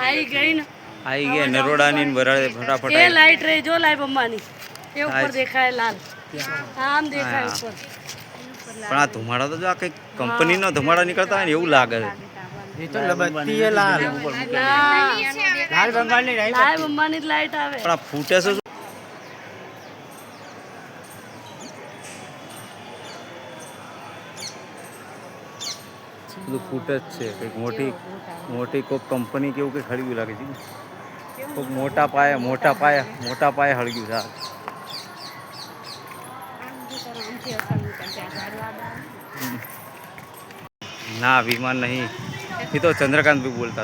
आई गई ना, आई गया नरोड़ा ની બરાડે ફટાફટ ये लाइट रही जो लाइव अम्बानी ये ऊपर देखा है लाल, हाँ हम देखा है ऊपर। પણ આ ધુમાડા તો જો આ કઈ કંપનીનો ધુમાડા નીકળતા હોય ને એવું લાગે છે ये तो लबत्ती है लाल लाल बंगाल नहीं लाइव अम्बानी लाइट आवे પણ આ ફૂટે છે બધું ફૂટે જ છે કંઈક મોટી મોટી કોઈક કંપની કે એવું કંઈક હળગ્યું લાગે છે કોઈક મોટા પાયે હળગ્યું છે ના વિમાન નહીં એ તો ચંદ્રકાંત भी बोलता